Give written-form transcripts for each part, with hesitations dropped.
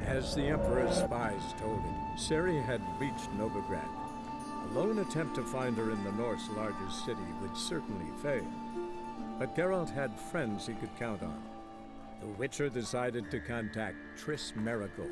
As the Emperor's spies told him, Ciri had reached Novigrad. A lone attempt to find her in the North's largest city would certainly fail. But Geralt had friends he could count on. The Witcher decided to contact Triss Merigold.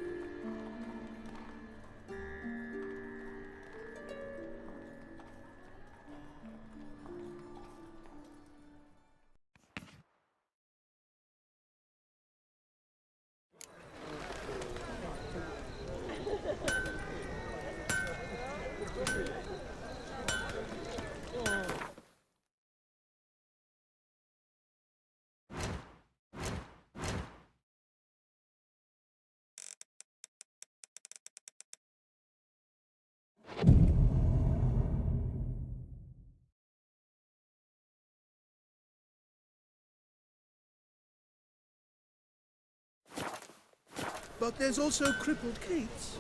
But there's also crippled Kate's,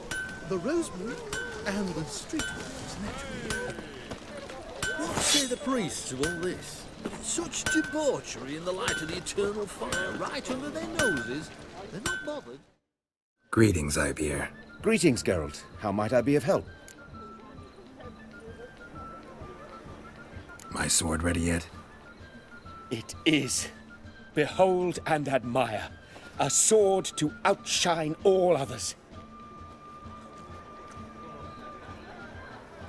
the Rosemary, and the streetwalkers, naturally. What say the priests to all this? Such debauchery in the light of the eternal fire, right under their noses. They're not bothered. Greetings, Ibeer. Greetings, Geralt. How might I be of help? My sword ready yet? It is. Behold and admire. A sword to outshine all others.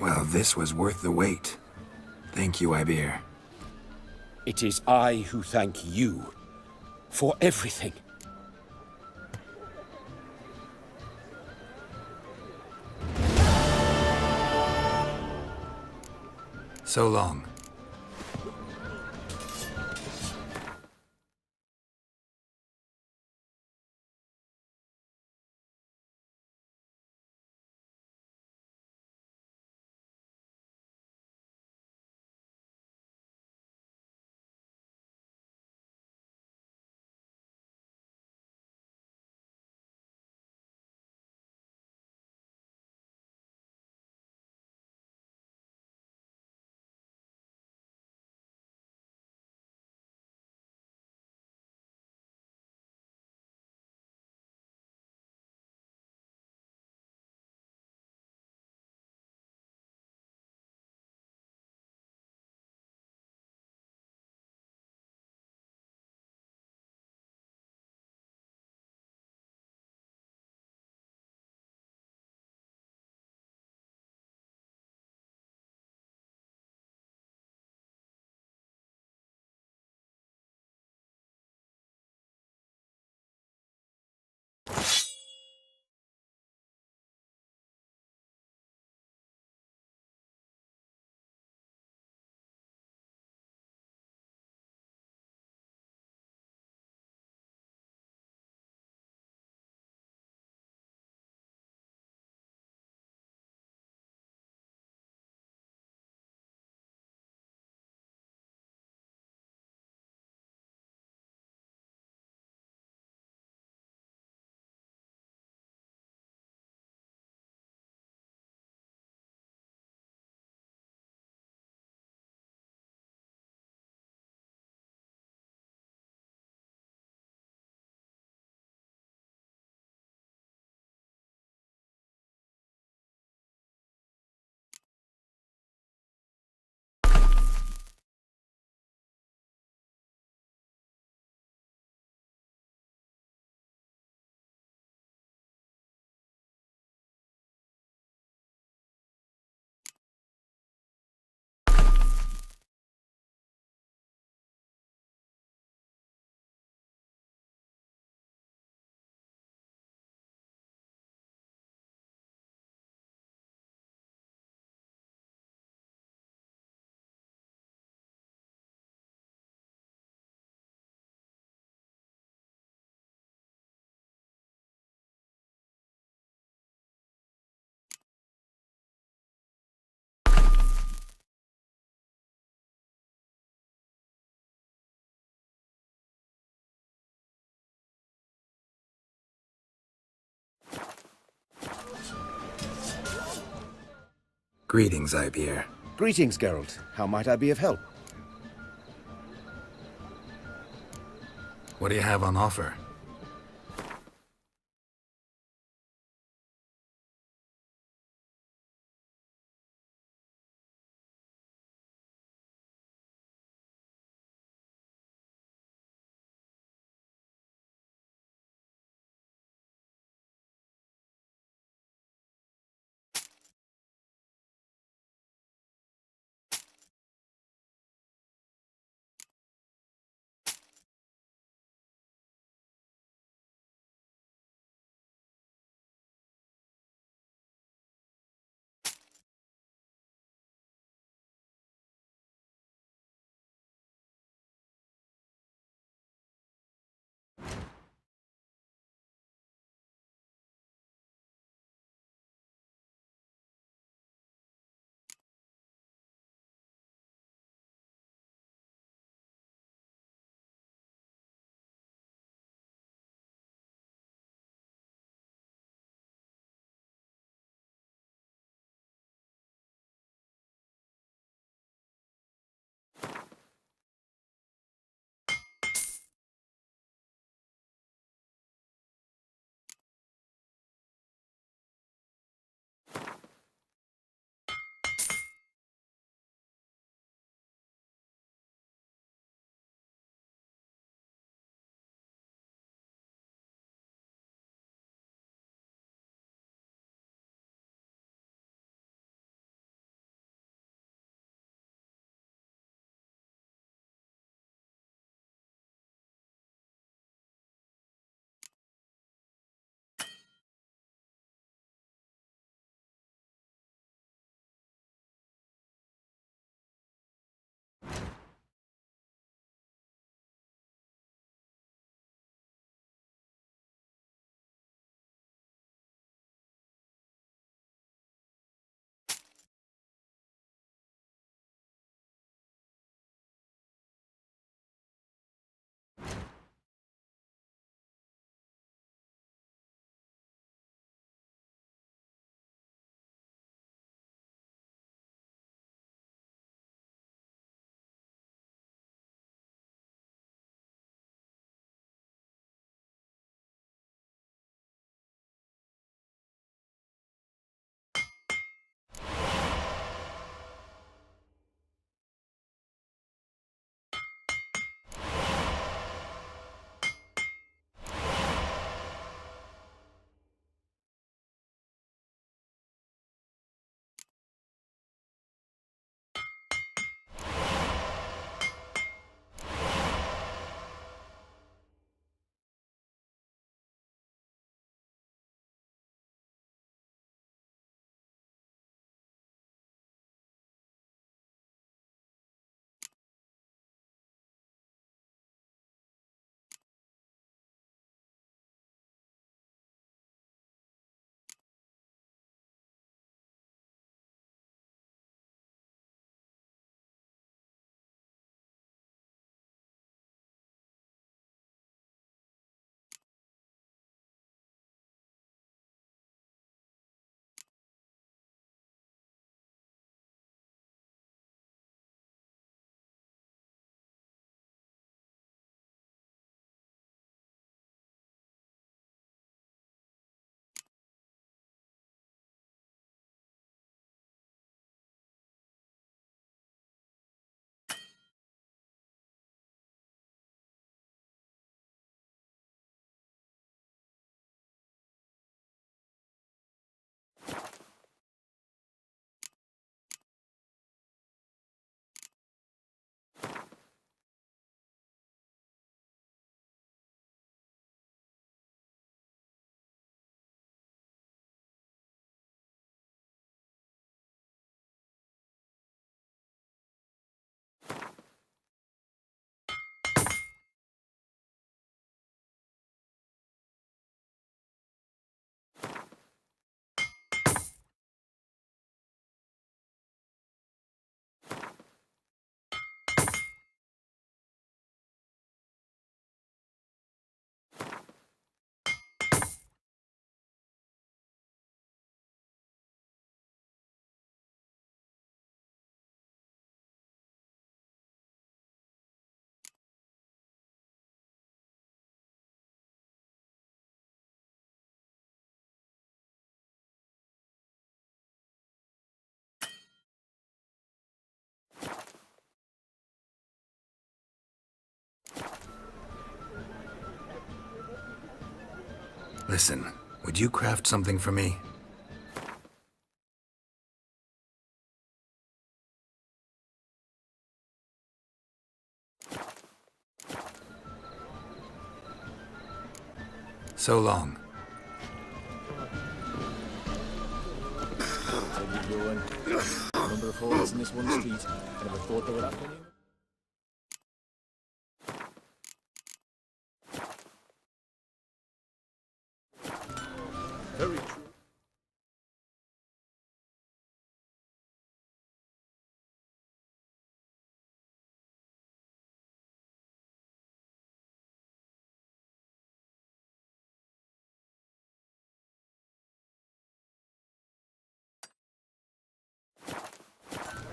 Well, this was worth the wait. Thank you, Ibeer. It is I who thank you for everything. So long. Greetings, Ibeer. Greetings, Geralt. How might I be of help? What do you have on offer? Listen, would you craft something for me? So long. Number of holes in this one street. I never thought there were that many. Very true.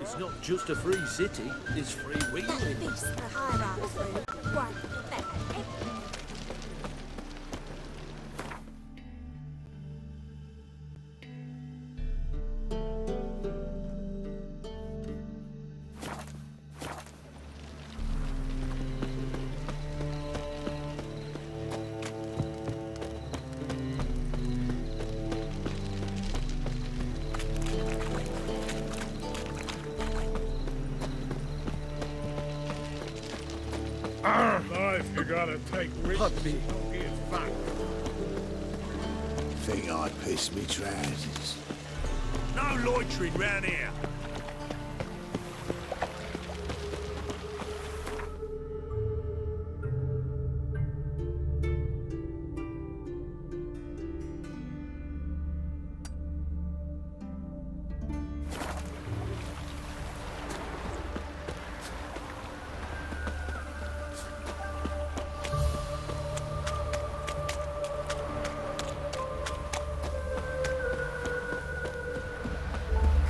It's not just a free city, it's free wheeling. That beats the hierarchy. Right, there. Life, you gotta take risks. Don't give fuck. Think I'd piss me trousers. No loitering round here.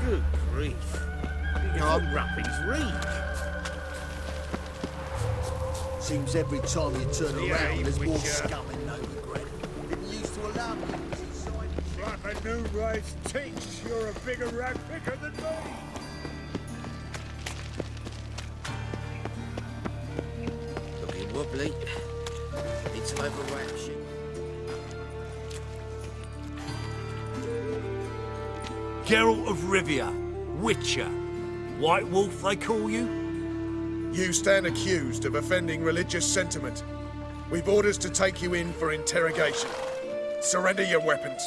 Good grief. Your wrappings reek. Seems every time you turn around, you there's more witcher. scum in Novigrad. Didn't used to allow me inside. Like a new race teach, you're a bigger rat picker than me. Looking wobbly. Need some overreaction. Geralt of Rivia, Witcher. White Wolf, they call you? You stand accused of offending religious sentiment. We've orders to take you in for interrogation. Surrender your weapons.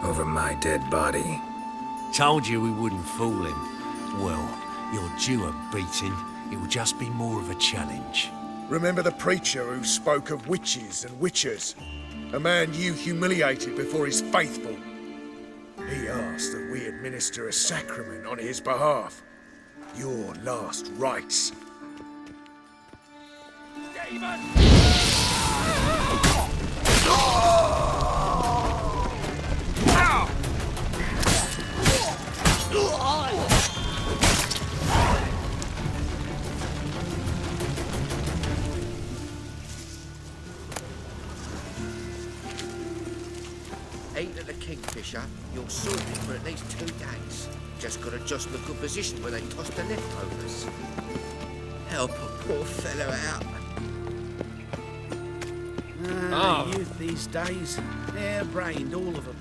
Over my dead body. Told you we wouldn't fool him. Well, you're due a beating. It will just be more of a challenge. Remember the preacher who spoke of witches and witchers? A man you humiliated before his faithful. He asked that we administer a sacrament on his behalf. Your last rites. Ain't at the Kingfisher, you're sorted for at least 2 days. Just gotta just in a good position where they toss the leftovers. Help a poor fellow out. The youth these days, hair-brained, all of them.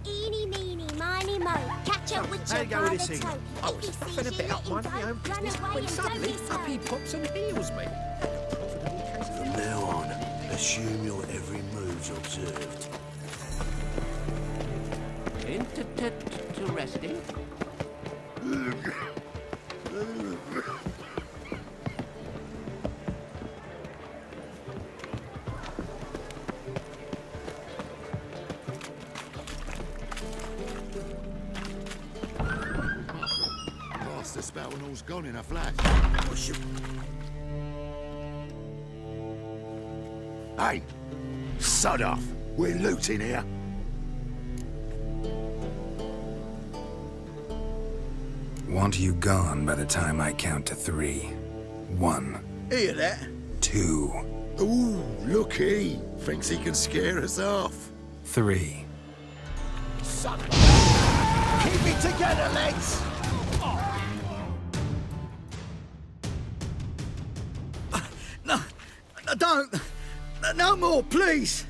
Eeny, meeny, miny, mo. Catch a witcher How you go by with the this toe. thing? I was faffing a bit up my own business when suddenly up he pops and heals me. From now on, assume your every move's observed. Interesting. Past the spell and all's gone in a flash. Hey, sod off. We're looting here. Want you gone by the time I count to 3. 1. Hear that? 2. Ooh, look he. Thinks he can scare us off. 3. Son of a... Keep it together, lads! No, don't. No more, please.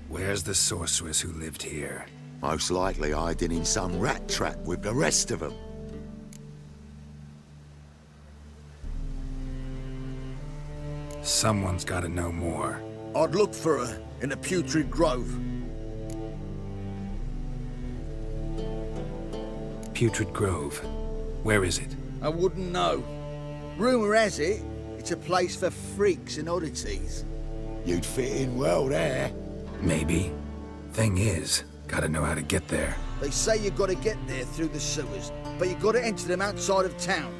Where's the sorceress who lived here? Most likely hiding in some rat trap with the rest of them. Someone's gotta know more. I'd look for her in the Putrid Grove. Putrid Grove. Where is it? I wouldn't know. Rumour has it, it's a place for freaks and oddities. You'd fit in well there. Maybe. Thing is, gotta know how to get there. They say you gotta get there through the sewers, but you gotta enter them outside of town.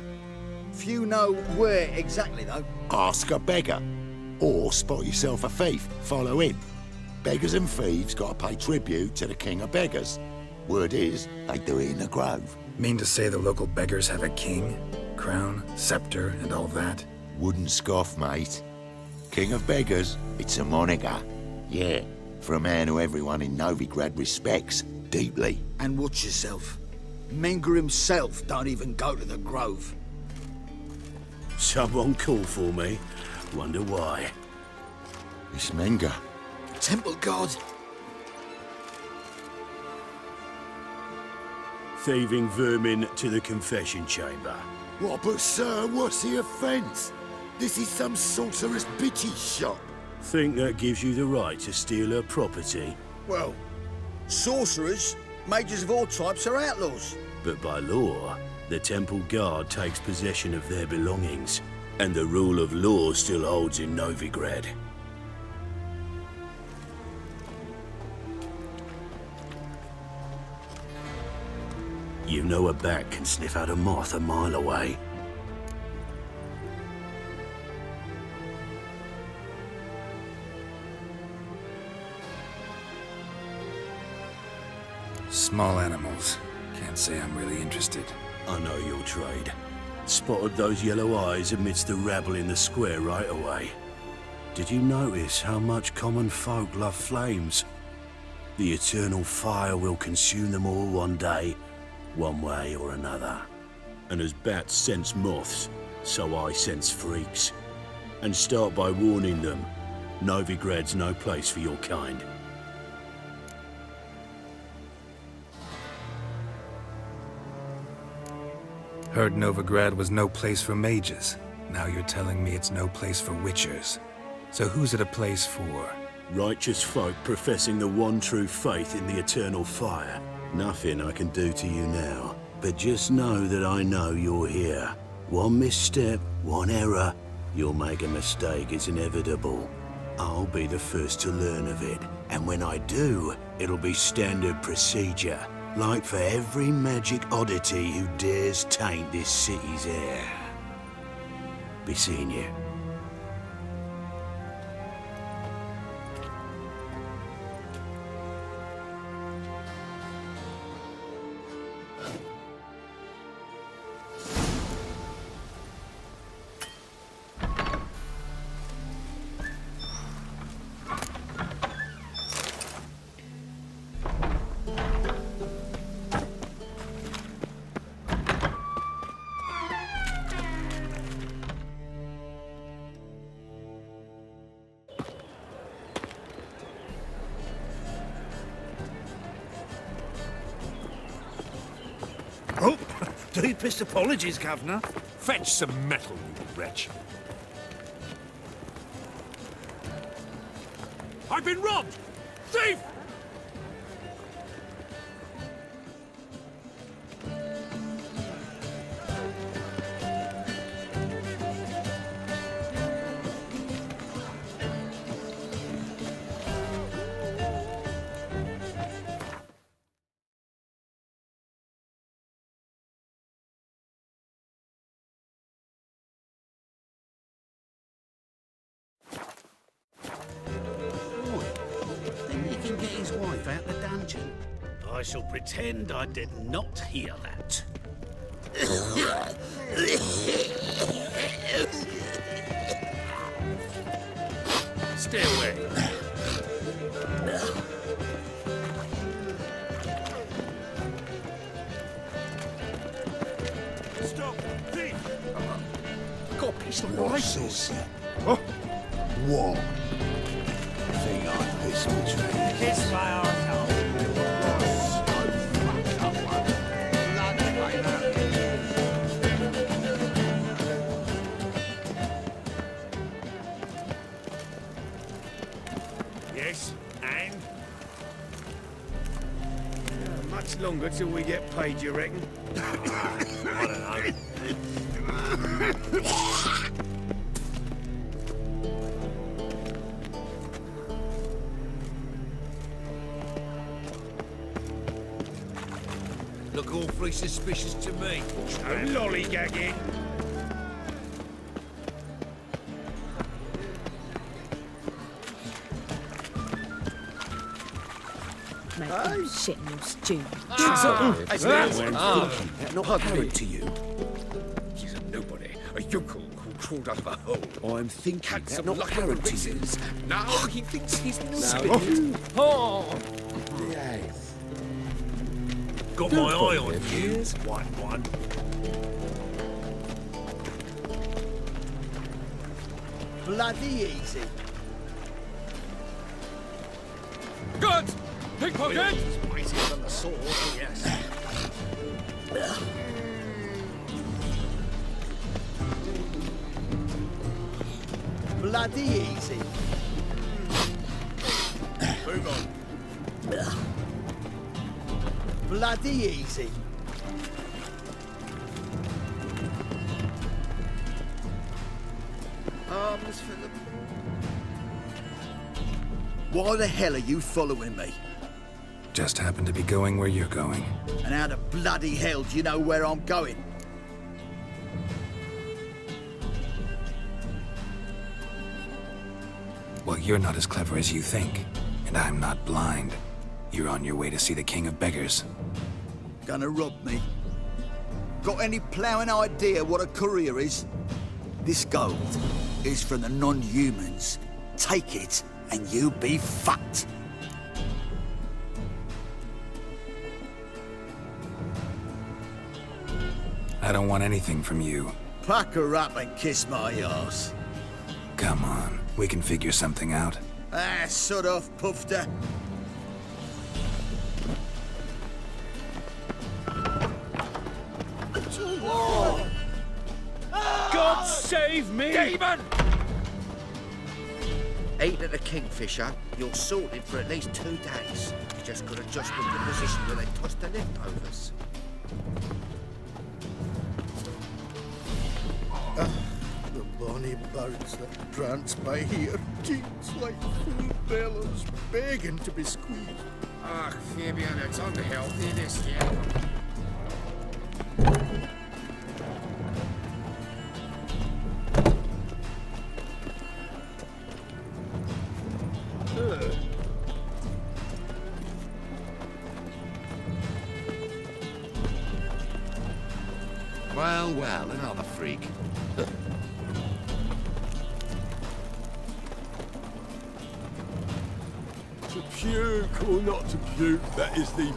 Few know where exactly, though. Ask a beggar. Or spot yourself a thief, follow him. Beggars and thieves gotta pay tribute to the king of beggars. Word is, they do it in the grove. Mean to say the local beggars have a king, crown, scepter, and all that? Wouldn't scoff, mate. King of beggars, it's a moniker. Yeah, for a man who everyone in Novigrad respects deeply. And watch yourself. Menger himself don't even go to the Grove. Someone called for me. Wonder why. It's Menger. Temple God. Thieving vermin to the confession chamber. What, but sir, what's the offence? This is some sorcerer's bitch's shop. Think that gives you the right to steal her property? Well, sorcerers, mages of all types are outlaws. But by law, the temple guard takes possession of their belongings, and the rule of law still holds in Novigrad. You know a bat can sniff out a moth a mile away. Small animals. Can't say I'm really interested. I know your trade. Spotted those yellow eyes amidst the rabble in the square right away. Did you notice how much common folk love flames? The eternal fire will consume them all one day, one way or another. And as bats sense moths, so I sense freaks. And start by warning them, Novigrad's no place for your kind. Heard Novigrad was no place for mages. Now you're telling me it's no place for witchers. So who's it a place for? Righteous folk professing the one true faith in the eternal fire. Nothing I can do to you now, but just know that I know you're here. One misstep, one error, you'll make a mistake, it's inevitable. I'll be the first to learn of it, and when I do, it'll be standard procedure. Like for every magic oddity who dares taint this city's air. Be seeing you. Oh, deepest apologies, Governor. Fetch some metal, you wretch. I've been robbed! Thief! His wife out the dungeon. I shall pretend I did not hear that. Stay away. Stop! Thief! Got a piece of license. Huh? What? Think I piss between. Kiss my arsehole. Yes, and? Much longer till we get paid, you reckon? I don't know. Look awfully suspicious to me. No lollygagging. Make them shit in your stew. Not apparent to you. He's a nobody, a yokel who crawled out of a hole. I'm thinking Had that some not luck apparent over to you. races. Now he thinks he's Now nuisance. Oh! Yes. Got my eye on you, white one. Bloody easy. Good! Pickpocket! It's mightier than the sword, yes. Bloody easy. Move on. Bloody easy. Arms for the... Why the hell are you following me? Just happen to be going where you're going. And how the bloody hell do you know where I'm going? Well, you're not as clever as you think, and I'm not blind. You're on your way to see the King of Beggars. Gonna rob me? Got any ploughing idea what a courier is? This gold is from the non-humans. Take it, and you be fucked. I don't want anything from you. Pack her up and kiss my arse. Come on, we can figure something out. Ah, sod off, Pufter. God save me! Demon! Ain't it a kingfisher? You're sorted for at least 2 days. You just got to adjust the position where they toss the leftovers. The bonny birds that prance by here, cheeks like full bellows, begging to be squeezed. Ach, Fabian, it's unhealthy, this here. Well, well, another freak. To puke or not to puke, that is the...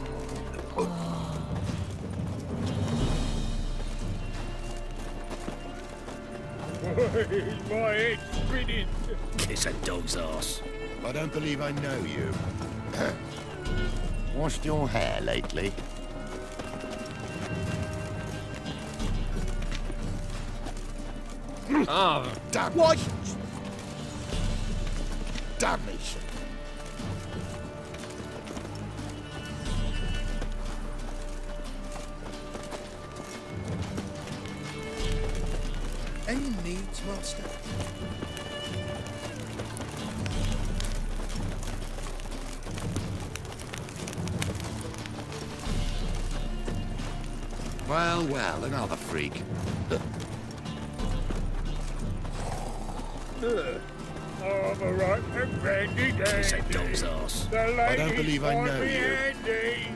My head's spinning. Kiss a dog's ass. I don't believe I know you. Washed your hair lately? Ah, Damnation! Damnation! Any needs, master? Well, well, another freak. I'm a right and randy dandy. Kiss a dog's ass. I don't believe I know you. Handy.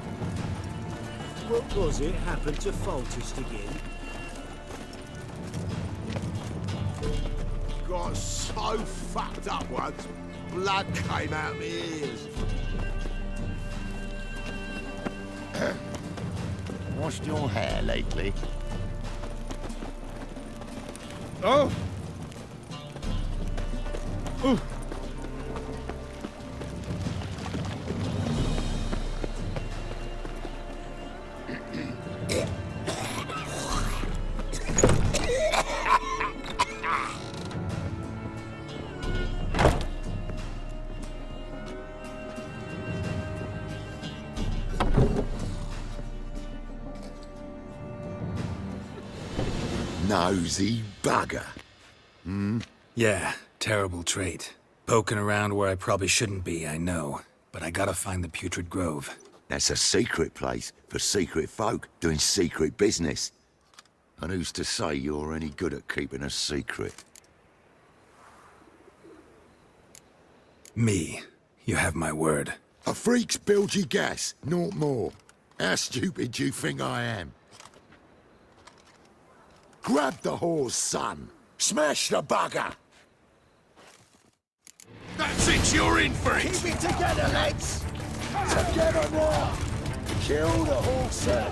What was it happened to Foltest again? got so fucked up once, blood came out my ears. Washed your hair lately? Oh! Ooh. Nosy bugger. Yeah, terrible trait. Poking around where I probably shouldn't be, I know. But I gotta find the Putrid Grove. That's a secret place for secret folk doing secret business. And who's to say you're any good at keeping a secret? Me. You have my word. A freak's bilgy gas, naught more. How stupid do you think I am? Grab the horse, son. Smash the bugger. That's it, you're in for it! Keep it together, lads! Together now! Kill the horse, sir!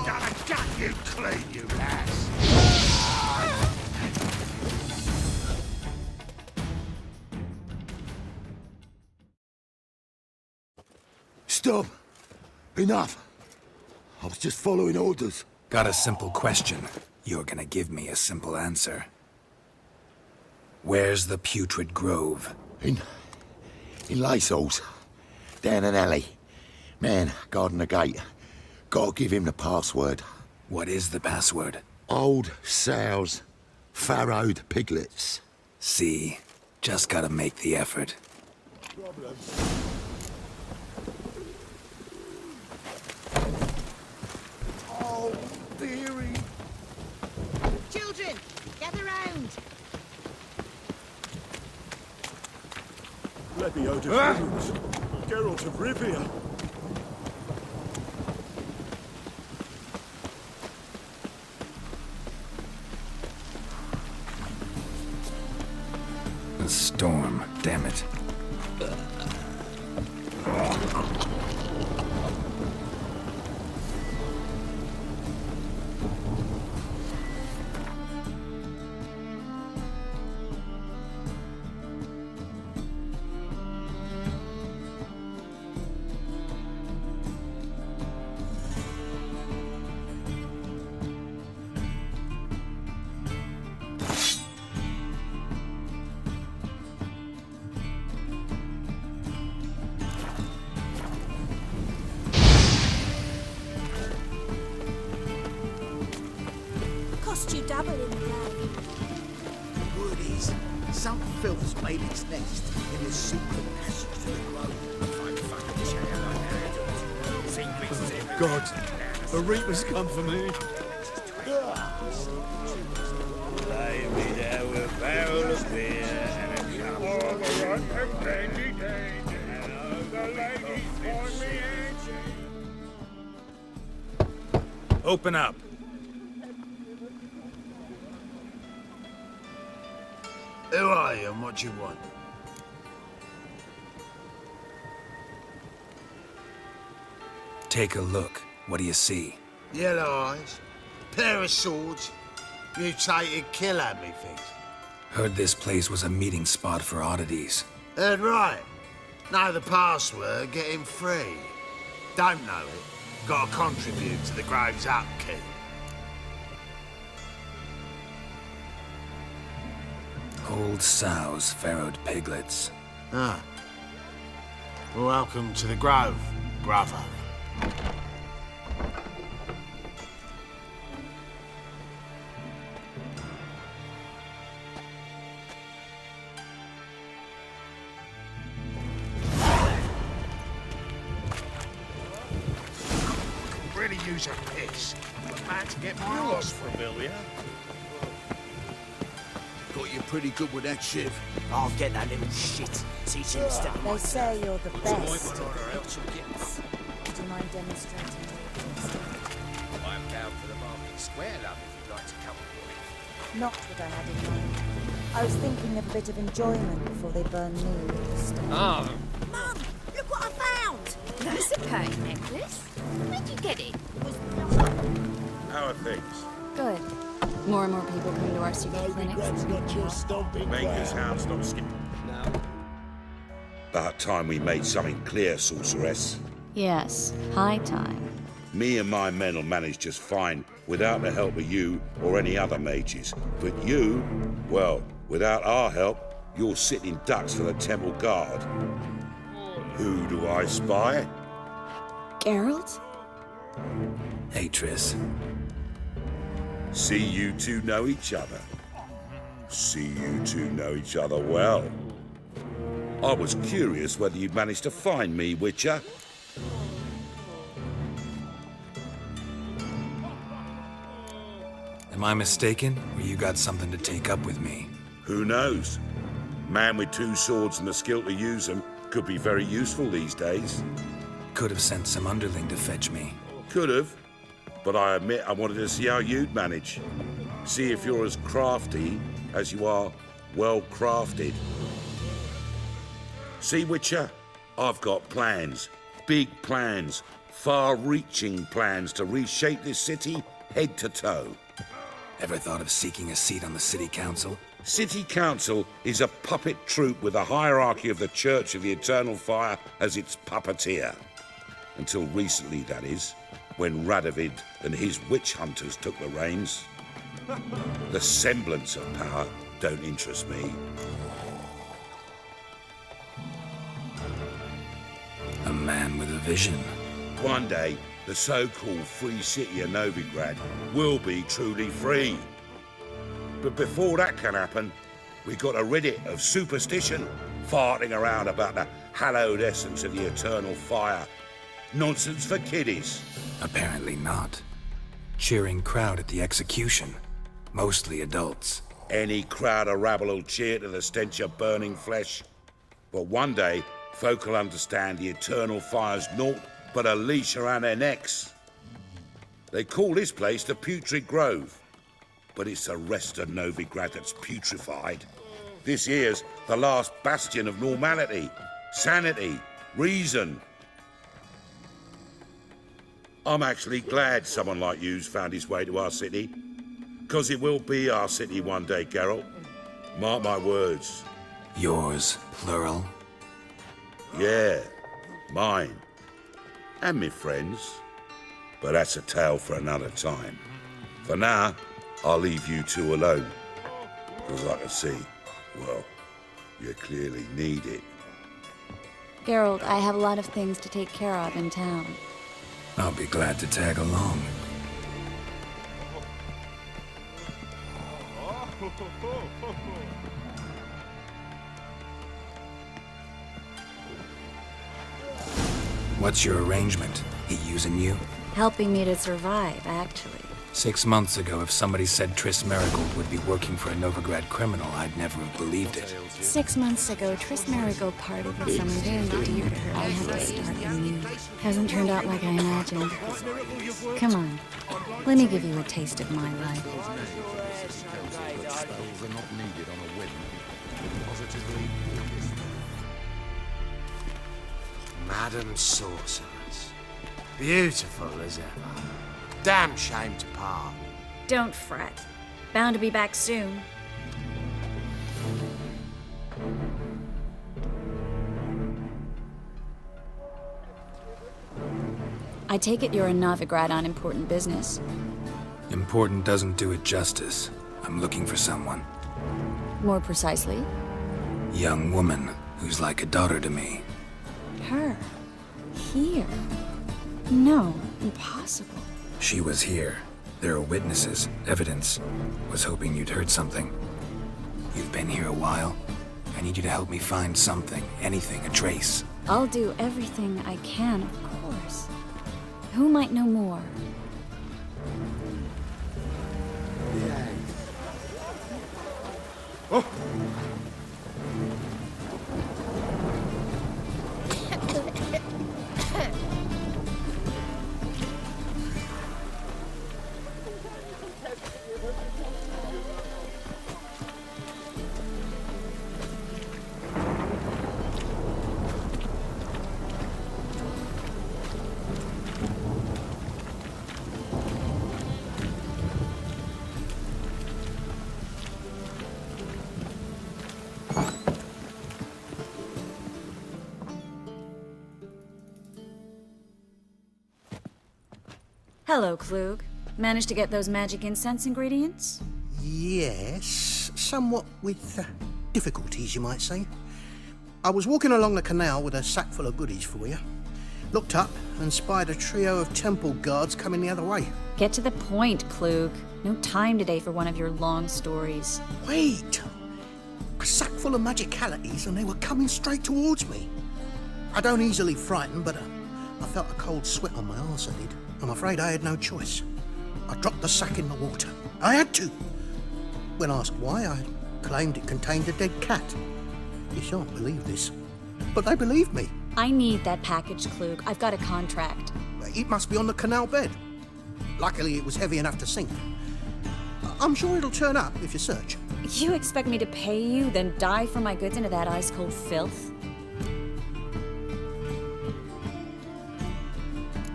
Gotta gut you clean, you ass! Stop! Enough! I was just following orders. Got a simple question. You're gonna give me a simple answer. Where's the Putrid Grove? In Lacehalls. Down an alley. Man, guarding the gate. Gotta give him the password. What is the password? Old sows. Farrowed piglets. See? Just gotta make the effort. Oh, dearie. Children, gather round. Leviosa, Geralt of Rivia. A storm, damn it. Cost you double in the day. The word is, some filth's made its nest in the secret passage to the grove. Oh, God, the Reapers come for me. Lay me there with a barrel of beer and a cup of a rotten brandy days, and all the ladies point me at. Open up. Who are you and what do you want? Take a look. What do you see? Yellow eyes, pair of swords, mutated killer, methinks. Heard this place was a meeting spot for oddities. Heard right. Know the password, get him free. Don't know it, gotta contribute to the grove's upkeep. Old sows, farrowed piglets. Ah. Welcome to the Grove, brother. Really use a piss. I'm about to get my arse familiar. Got you pretty good with that shiv. I'll get that little shit. Teach him to step on my They say you're the best. Do you mind demonstrating your skill? I'm down for the Market Square, love, if you'd like to come with me. Not what I had in mind. I was thinking of a bit of enjoyment before they burn me with the stake. Ah. Mum, look what I found! That's a pearl necklace. Where'd you get it? How are things? Good. More and more people come to our secret clinics. Maker's house, not skipping. About time we made something clear, sorceress. Yes, high time. Me and my men will manage just fine without the help of you or any other mages. But you, well, without our help, you're sitting ducks for the temple guard. Who do I spy? Geralt? Hey, Triss. See you two know each other. See you two know each other well. I was curious whether you'd managed to find me, Witcher. Am I mistaken, or you got something to take up with me? Who knows? Man with two swords and the skill to use them could be very useful these days. Could have sent some underling to fetch me. Could have, but I admit I wanted to see how you'd manage. See if you're as crafty as you are well-crafted. See, Witcher, I've got plans. Big plans. Far-reaching plans to reshape this city head to toe. Ever thought of seeking a seat on the city council? City council is a puppet troupe with a hierarchy of the Church of the Eternal Fire as its puppeteer. Until recently, that is, when Radovid and his witch hunters took the reins. The semblance of power don't interest me. A man with a vision. One day, the so-called free city of Novigrad will be truly free. But before that can happen, we got to rid it of superstition, farting around about the hallowed essence of the eternal fire. Nonsense for kiddies. Apparently not. Cheering crowd at the execution. Mostly adults. Any crowd of rabble will cheer to the stench of burning flesh. But one day, folk will understand the eternal fire's naught but a leash around their necks. They call this place the Putrid Grove, but it's the rest of Novigrad that's putrefied. This here's the last bastion of normality, sanity, reason. I'm actually glad someone like you's found his way to our city, because it will be our city one day, Geralt. Mark my words. Yours, plural? Yeah, mine. And me friends. But that's a tale for another time. For now, I'll leave you two alone. Because I can see, well, you clearly need it. Geralt, I have a lot of things to take care of in town. I'll be glad to tag along. What's your arrangement? He using you? Helping me to survive, actually. 6 months ago, if somebody said Triss Merigold would be working for a Novigrad criminal, I'd never have believed it. 6 months ago, Triss Merigold parted with someone very dear to her. I had to start anew. Hasn't turned out like I imagined. Come on, let me give you a taste of my life. Madam Sorceress. Beautiful as ever. Damn shame to part. Don't fret. Bound to be back soon. I take it you're in Novigrad on important business. Important doesn't do it justice. I'm looking for someone. More precisely? Young woman who's like a daughter to me. Her? Here? No, impossible. She was here. There are witnesses, evidence. Was hoping you'd heard something. You've been here a while. I need you to help me find something, anything, a trace. I'll do everything I can, of course. Who might know more? Oh. Hello, Klug. Managed to get those magic incense ingredients? Yes, somewhat with difficulties, you might say. I was walking along the canal with a sack full of goodies for you. Looked up and spied a trio of temple guards coming the other way. Get to the point, Klug. No time today for one of your long stories. Wait! A sack full of magicalities and they were coming straight towards me. I don't easily frighten, but I felt a cold sweat on my arse, I did. I'm afraid I had no choice. I dropped the sack in the water. I had to. When asked why, I claimed it contained a dead cat. You shan't believe this, but they believed me. I need that package, Klug. I've got a contract. It must be on the canal bed. Luckily, it was heavy enough to sink. I'm sure it'll turn up if you search. You expect me to pay you, then dive for my goods into that ice-cold filth?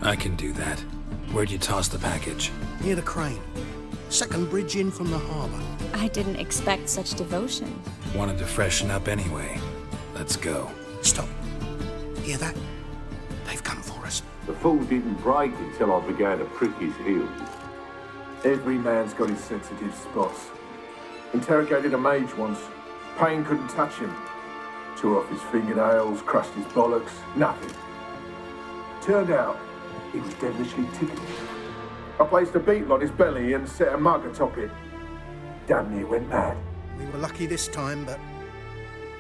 I can do that. Where'd you toss the package? Near the crane. Second bridge in from the harbour. I didn't expect such devotion. Wanted to freshen up anyway. Let's go. Stop. Hear that? They've come for us. The fool didn't break until I began to prick his heels. Every man's got his sensitive spots. Interrogated a mage once. Pain couldn't touch him. Tore off his fingernails, crushed his bollocks, nothing. Turned out, he was devilishly ticklish. I placed a beetle on his belly and set a mug atop it. Damn near went mad. We were lucky this time, but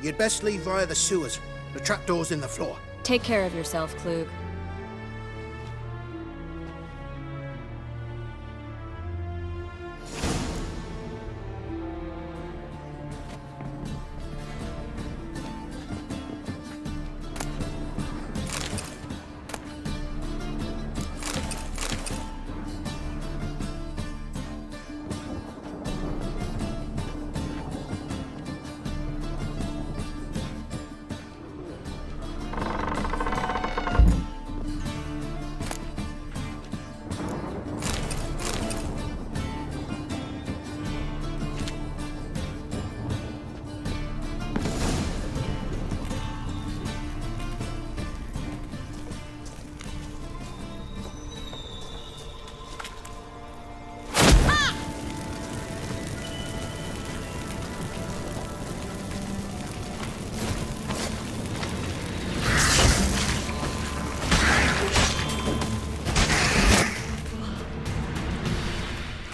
you'd best leave via the sewers. The trapdoor's in the floor. Take care of yourself, Klug.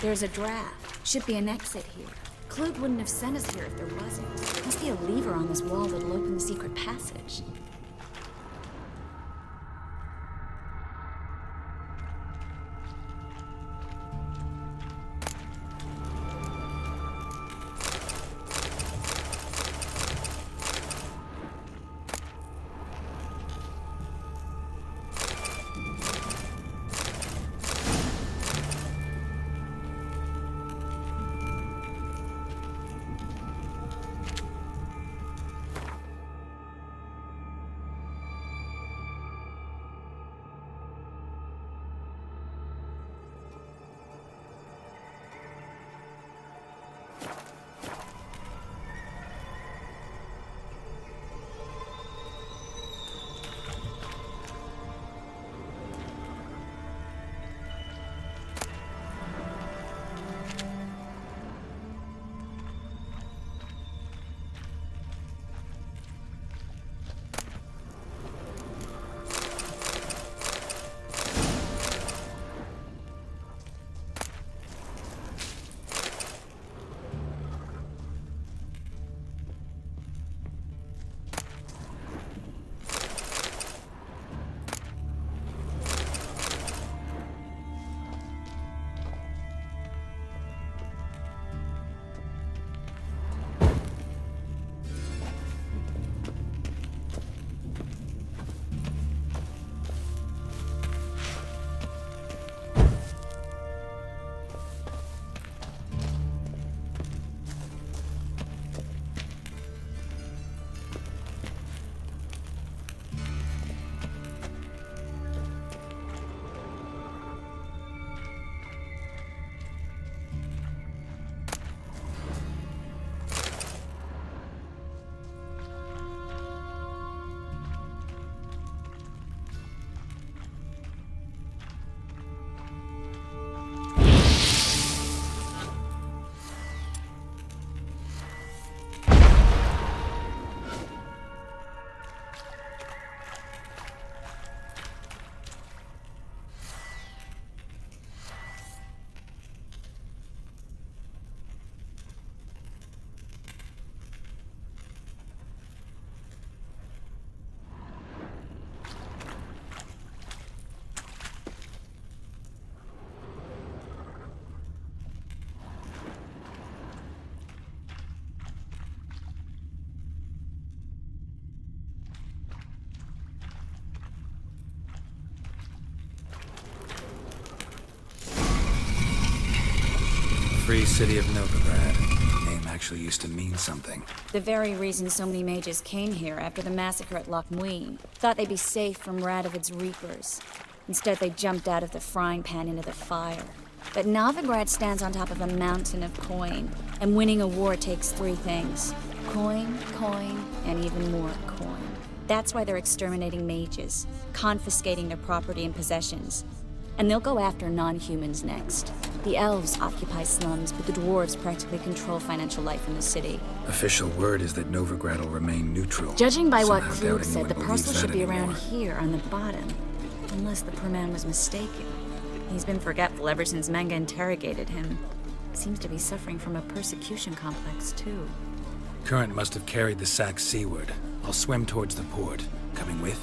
There's a draft. Should be an exit here. Klug wouldn't have sent us here if there wasn't. Must be a lever on this wall that'll open the secret passage. Free city of Novigrad. Name actually used to mean something. The very reason so many mages came here after the massacre at Loch Muin. Thought they'd be safe from Radovid's reapers. Instead, they jumped out of the frying pan into the fire. But Novigrad stands on top of a mountain of coin, and winning a war takes three things. Coin, coin, and even more coin. That's why they're exterminating mages, confiscating their property and possessions. And they'll go after non-humans next. The elves occupy slums, but the dwarves practically control financial life in the city. Official word is that Novigrad will remain neutral. Judging by what Somehow doubt Krug said, anyone the believes parcel that should be anymore. around here on the bottom. Unless the poor man was mistaken. He's been forgetful ever since Manga interrogated him. Seems to be suffering from a persecution complex, too. Current must have carried the sack seaward. I'll swim towards the port. Coming with?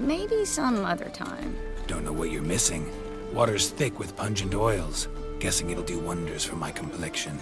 Maybe some other time. Don't know what you're missing. Water's thick with pungent oils. Guessing it'll do wonders for my complexion.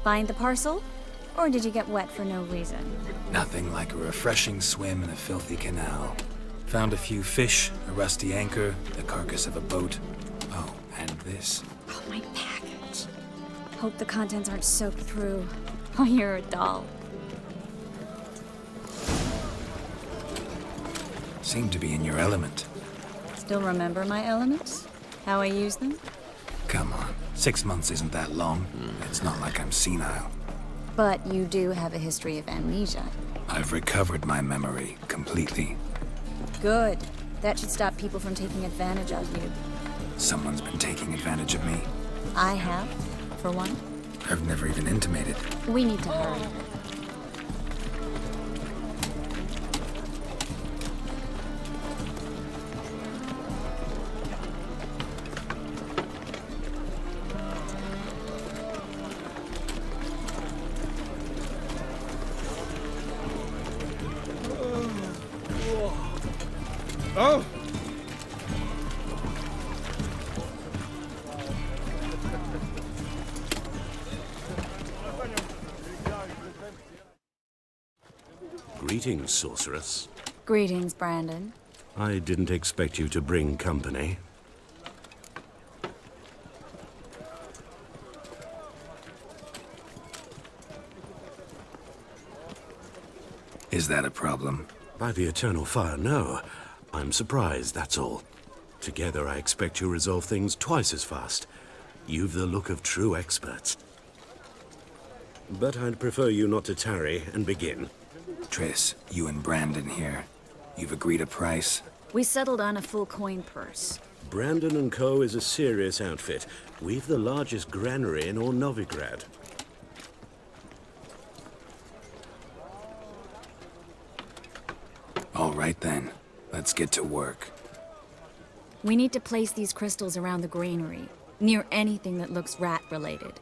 Find the parcel? Or did you get wet for no reason? Nothing like a refreshing swim in a filthy canal. Found a few fish, a rusty anchor, the carcass of a boat. Oh, and this. Oh, my package. Hope the contents aren't soaked through. Oh, you're a doll. Seem to be in your element. Still remember my elements? How I use them? Come on. 6 months isn't that long. It's not like I'm senile. But you do have a history of amnesia. I've recovered my memory completely. Good. That should stop people from taking advantage of you. Someone's been taking advantage of me. I have, for one. I've never even intimated. We need to hurry. Oh! Greetings, sorceress. Greetings, Brandon. I didn't expect you to bring company. Is that a problem? By the eternal fire, no. I'm surprised, that's all. Together, I expect you resolve things twice as fast. You've the look of true experts. But I'd prefer you not to tarry and begin. Triss, you and Brandon here. You've agreed a price? We settled on a full coin purse. Brandon & Co. is a serious outfit. We've the largest granary in all Novigrad. All right then. Let's get to work. We need to place these crystals around the granary, near anything that looks rat-related.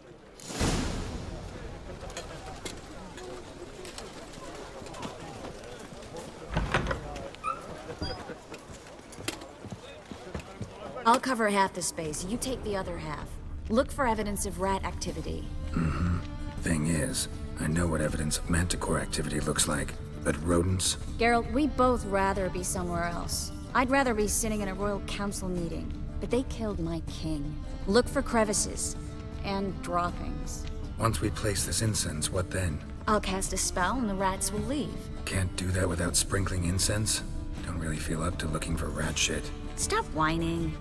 I'll cover half the space, you take the other half. Look for evidence of rat activity. Mm-hmm. Thing is, I know what evidence of manticore activity looks like, but rodents? Geralt, we'd both rather be somewhere else. I'd rather be sitting in a royal council meeting, but they killed my king. Look for crevices and droppings. Once we place this incense, what then? I'll cast a spell and the rats will leave. Can't do that without sprinkling incense? Don't really feel up to looking for rat shit. Stop whining.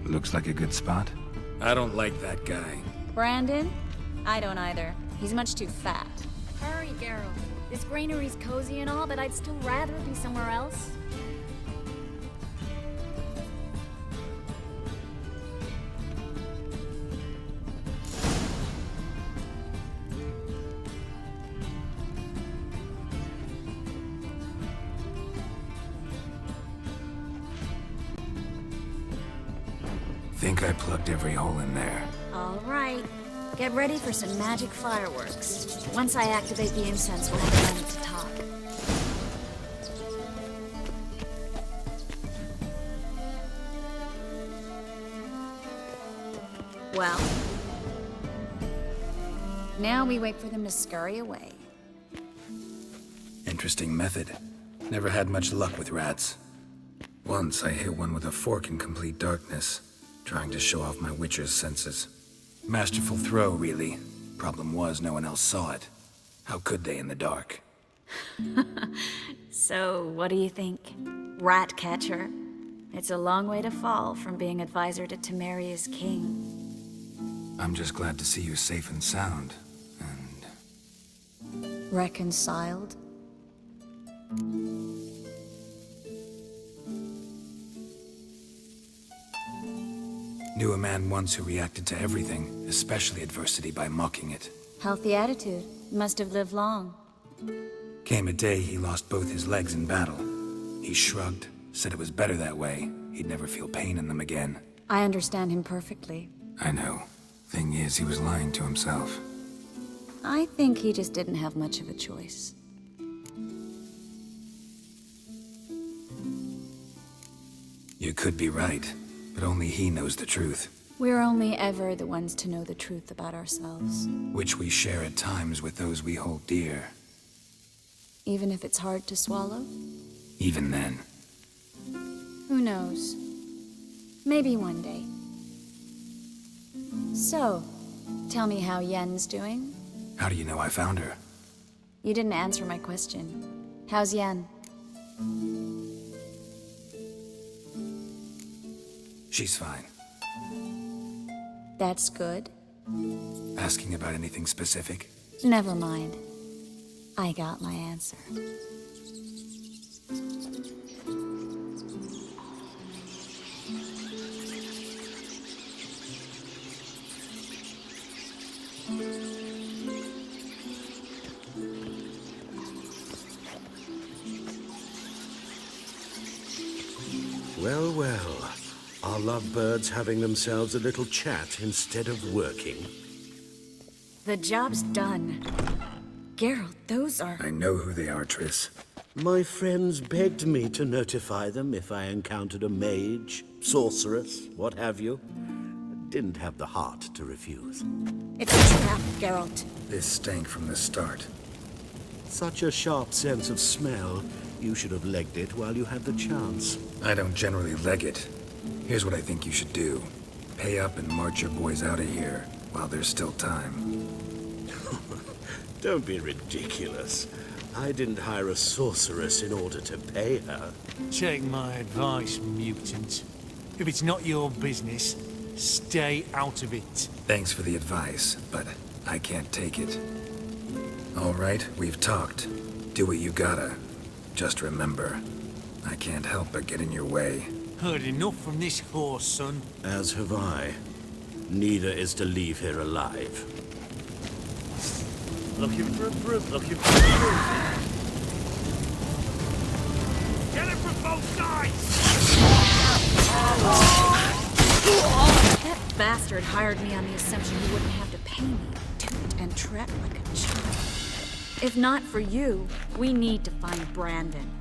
Looks like a good spot. I don't like that guy. Brandon? I don't either. He's much too fat. Hurry, Geralt. This granary's cozy and all, but I'd still rather be somewhere else. Think I plugged every hole in there. All right. Get ready for some magic fireworks. Once I activate the incense, we'll have a moment to talk. Well, now we wait for them to scurry away. Interesting method. Never had much luck with rats. Once I hit one with a fork in complete darkness, trying to show off my witcher's senses. Masterful throw, really. Problem was, no one else saw it. How could they in the dark? So, what do you think? Rat catcher? It's a long way to fall from being advisor to Temeria's king. I'm just glad to see you safe and sound, and... Reconciled? Knew a man once who reacted to everything, especially adversity, by mocking it. Healthy attitude. Must have lived long. Came a day he lost both his legs in battle. He shrugged, said it was better that way. He'd never feel pain in them again. I understand him perfectly. I know. Thing is, he was lying to himself. I think he just didn't have much of a choice. You could be right, but only he knows the truth. We're only ever the ones to know the truth about ourselves. Which we share at times with those we hold dear. Even if it's hard to swallow? Even then. Who knows? Maybe one day. So, tell me how Yen's doing? How do you know I found her? You didn't answer my question. How's Yen? She's fine. That's good. Asking about anything specific? Never mind. I got my answer. Well, well. Are lovebirds having themselves a little chat instead of working? The job's done. Geralt, those are... I know who they are, Triss. My friends begged me to notify them if I encountered a mage, sorceress, what have you. Didn't have the heart to refuse. It's a trap, Geralt. This stank from the start. Such a sharp sense of smell. You should have legged it while you had the chance. I don't generally leg it. Here's what I think you should do. Pay up and march your boys out of here, while there's still time. Don't be ridiculous. I didn't hire a sorceress in order to pay her. Take my advice, mutant. If it's not your business, stay out of it. Thanks for the advice, but I can't take it. All right, we've talked. Do what you gotta. Just remember, I can't help but get in your way. Heard enough from this horse, son. As have I. Neither is to leave here alive. Looking for a brute, looking for a brute. Get it from both sides! bastard hired me on the assumption he wouldn't have to pay me, toot and tret like a child. If not for you, we need to find Brandon.